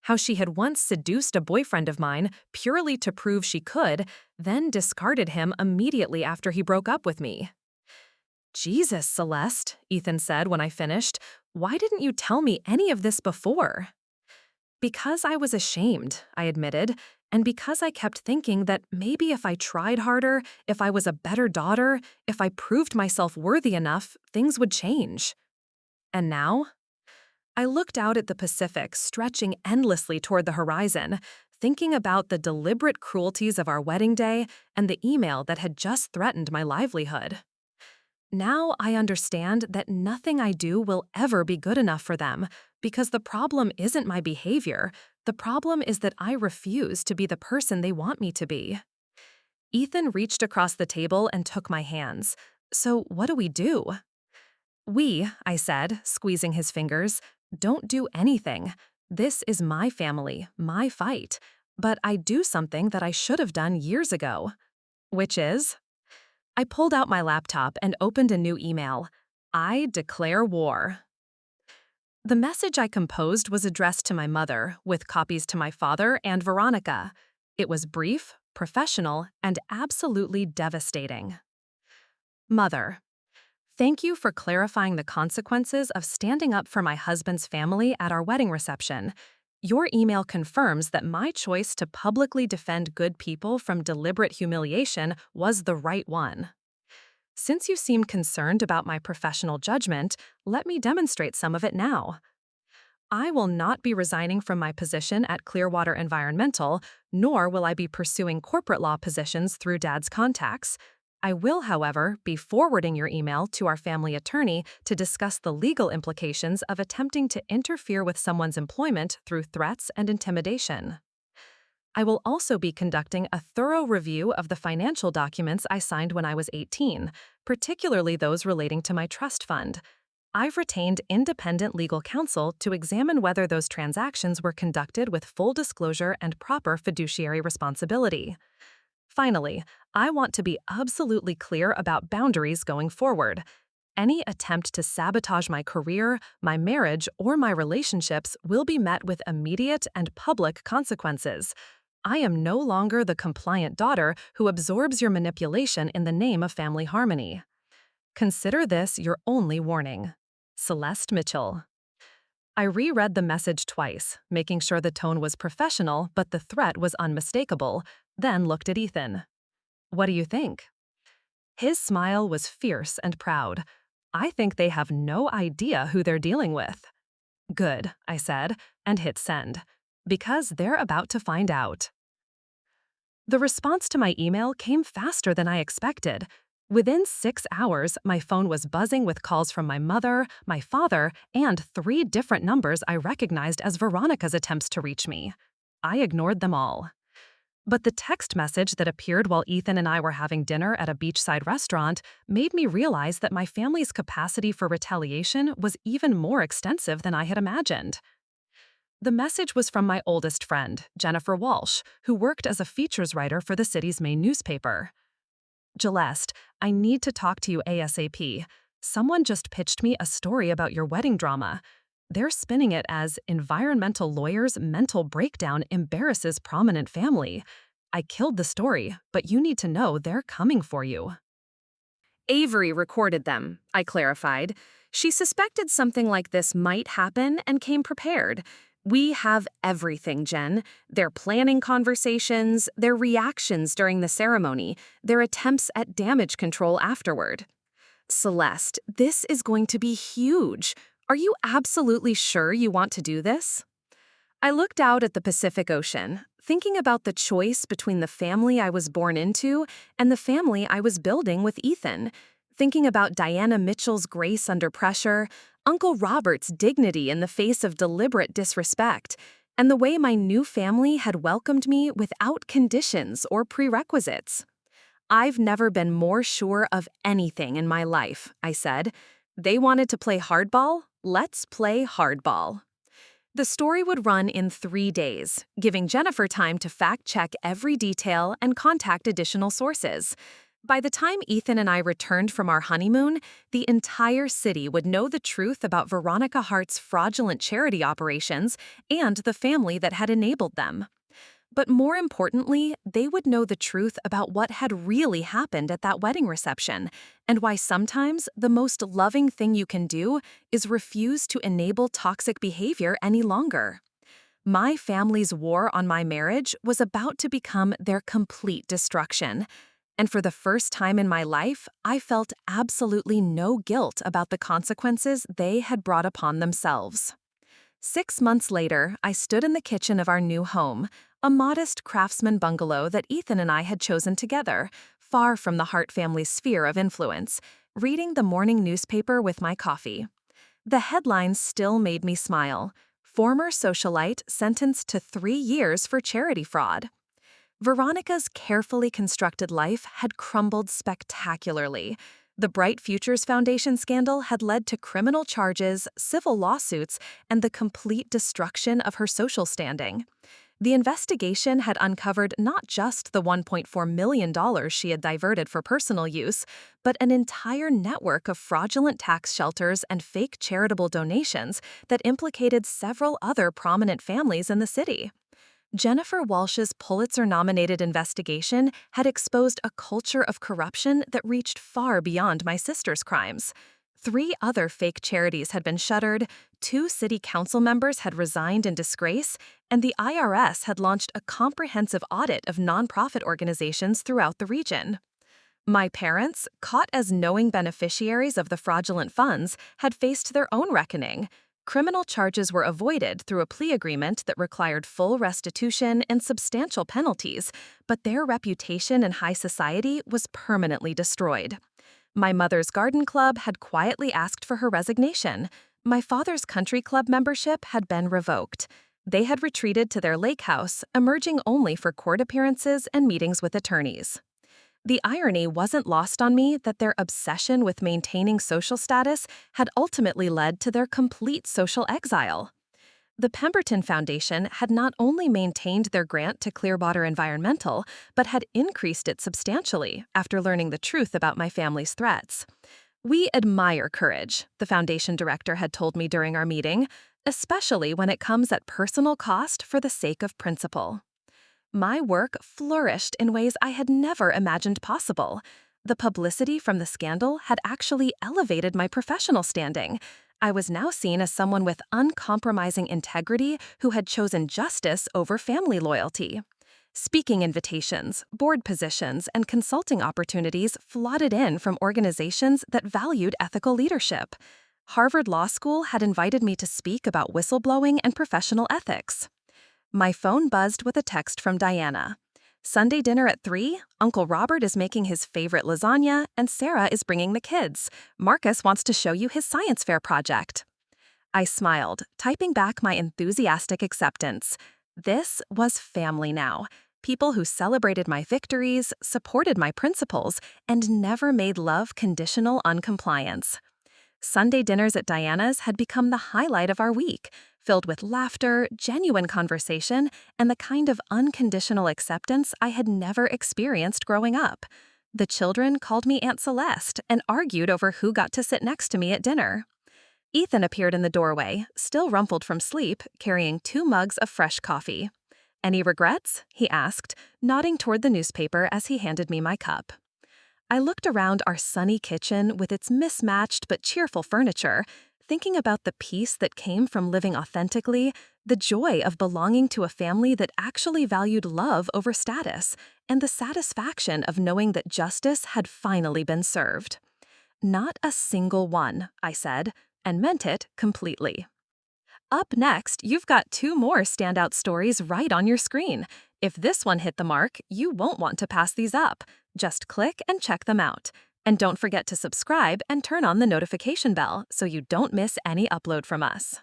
how she had once seduced a boyfriend of mine purely to prove she could, then discarded him immediately after he broke up with me. "Jesus, Celeste," Ethan said when I finished, "why didn't you tell me any of this before?" "Because I was ashamed," I admitted, and because I kept thinking that maybe if I tried harder, if I was a better daughter, if I proved myself worthy enough, things would change. And now? I looked out at the Pacific, stretching endlessly toward the horizon, thinking about the deliberate cruelties of our wedding day and the email that had just threatened my livelihood. Now I understand that nothing I do will ever be good enough for them, because the problem isn't my behavior. The problem is that I refuse to be the person they want me to be. Ethan reached across the table and took my hands. "So what do we do?" "We," I said, squeezing his fingers, "don't do anything. This is my family, my fight. But I do something that I should have done years ago." "Which is?" I pulled out my laptop and opened a new email. "I declare war." The message I composed was addressed to my mother, with copies to my father and Veronica. It was brief, professional, and absolutely devastating. Mother, thank you for clarifying the consequences of standing up for my husband's family at our wedding reception. Your email confirms that my choice to publicly defend good people from deliberate humiliation was the right one. Since you seem concerned about my professional judgment, let me demonstrate some of it now. I will not be resigning from my position at Clearwater Environmental, nor will I be pursuing corporate law positions through Dad's contacts. I will, however, be forwarding your email to our family attorney to discuss the legal implications of attempting to interfere with someone's employment through threats and intimidation. I will also be conducting a thorough review of the financial documents I signed when I was 18, particularly those relating to my trust fund. I've retained independent legal counsel to examine whether those transactions were conducted with full disclosure and proper fiduciary responsibility. Finally, I want to be absolutely clear about boundaries going forward. Any attempt to sabotage my career, my marriage, or my relationships will be met with immediate and public consequences. I am no longer the compliant daughter who absorbs your manipulation in the name of family harmony. Consider this your only warning. Celeste Mitchell. I reread the message twice, making sure the tone was professional but the threat was unmistakable, then looked at Ethan. "What do you think?" His smile was fierce and proud. "I think they have no idea who they're dealing with." "Good," I said, and hit send. "Because they're about to find out." The response to my email came faster than I expected. Within 6 hours, my phone was buzzing with calls from my mother, my father, and 3 different numbers I recognized as Veronica's attempts to reach me. I ignored them all. But the text message that appeared while Ethan and I were having dinner at a beachside restaurant made me realize that my family's capacity for retaliation was even more extensive than I had imagined. The message was from my oldest friend, Jennifer Walsh, who worked as a features writer for the city's main newspaper. "Celeste, I need to talk to you ASAP. Someone just pitched me a story about your wedding drama. they're spinning it as environmental lawyer's mental breakdown embarrasses prominent family. I killed the story, but you need to know they're coming for you. Avery recorded them, I clarified. She suspected something like this might happen and came prepared. We have everything, Jen. Their planning conversations, their reactions during the ceremony, their attempts at damage control afterward. Celeste, this is going to be huge. Are you absolutely sure you want to do this? I looked out at the Pacific Ocean, thinking about the choice between the family I was born into and the family I was building with Ethan, thinking about Diana Mitchell's grace under pressure, Uncle Robert's dignity in the face of deliberate disrespect, and the way my new family had welcomed me without conditions or prerequisites. I've never been more sure of anything in my life, I said. They wanted to play hardball? Let's play hardball. The story would run in 3 days, giving Jennifer time to fact-check every detail and contact additional sources. By the time Ethan and I returned from our honeymoon, the entire city would know the truth about Veronica Hart's fraudulent charity operations and the family that had enabled them. But more importantly, they would know the truth about what had really happened at that wedding reception, and why sometimes the most loving thing you can do is refuse to enable toxic behavior any longer. My family's war on my marriage was about to become their complete destruction. And for the first time in my life, I felt absolutely no guilt about the consequences they had brought upon themselves. 6 months later, I stood in the kitchen of our new home, a modest craftsman bungalow that Ethan and I had chosen together, far from the Hart family's sphere of influence, reading the morning newspaper with my coffee. The headlines still made me smile. Former socialite sentenced to 3 years for charity fraud. Veronica's carefully constructed life had crumbled spectacularly. The Bright Futures Foundation scandal had led to criminal charges, civil lawsuits, and the complete destruction of her social standing. The investigation had uncovered not just the $1.4 million she had diverted for personal use, but an entire network of fraudulent tax shelters and fake charitable donations that implicated several other prominent families in the city. Jennifer Walsh's Pulitzer-nominated investigation had exposed a culture of corruption that reached far beyond my sister's crimes. 3 other fake charities had been shuttered, 2 city council members had resigned in disgrace, and the IRS had launched a comprehensive audit of nonprofit organizations throughout the region. My parents, caught as knowing beneficiaries of the fraudulent funds, had faced their own reckoning. Criminal charges were avoided through a plea agreement that required full restitution and substantial penalties, but their reputation in high society was permanently destroyed. My mother's garden club had quietly asked for her resignation. My father's country club membership had been revoked. They had retreated to their lake house, emerging only for court appearances and meetings with attorneys. The irony wasn't lost on me that their obsession with maintaining social status had ultimately led to their complete social exile. The Pemberton Foundation had not only maintained their grant to Clearwater Environmental, but had increased it substantially after learning the truth about my family's threats. "We admire courage," the foundation director had told me during our meeting, "especially when it comes at personal cost for the sake of principle." My work flourished in ways I had never imagined possible. The publicity from the scandal had actually elevated my professional standing. I was now seen as someone with uncompromising integrity who had chosen justice over family loyalty. Speaking invitations, board positions, and consulting opportunities flooded in from organizations that valued ethical leadership. Harvard Law School had invited me to speak about whistleblowing and professional ethics. My phone buzzed with a text from Diana. "Sunday dinner at 3, Uncle Robert is making his favorite lasagna, and Sarah is bringing the kids. Marcus wants to show you his science fair project." I smiled, typing back my enthusiastic acceptance. This was family now. People who celebrated my victories, supported my principles, and never made love conditional on compliance. Sunday dinners at Diana's had become the highlight of our week, filled with laughter, genuine conversation, and the kind of unconditional acceptance I had never experienced growing up. The children called me Aunt Celeste and argued over who got to sit next to me at dinner. Ethan appeared in the doorway, still rumpled from sleep, carrying 2 mugs of fresh coffee. "Any regrets?" he asked, nodding toward the newspaper as he handed me my cup. I looked around our sunny kitchen with its mismatched but cheerful furniture, thinking about the peace that came from living authentically, the joy of belonging to a family that actually valued love over status, and the satisfaction of knowing that justice had finally been served. "Not a single one," I said, and meant it completely. Up next, you've got 2 more standout stories right on your screen. If this one hit the mark, you won't want to pass these up. Just click and check them out. And don't forget to subscribe and turn on the notification bell so you don't miss any upload from us.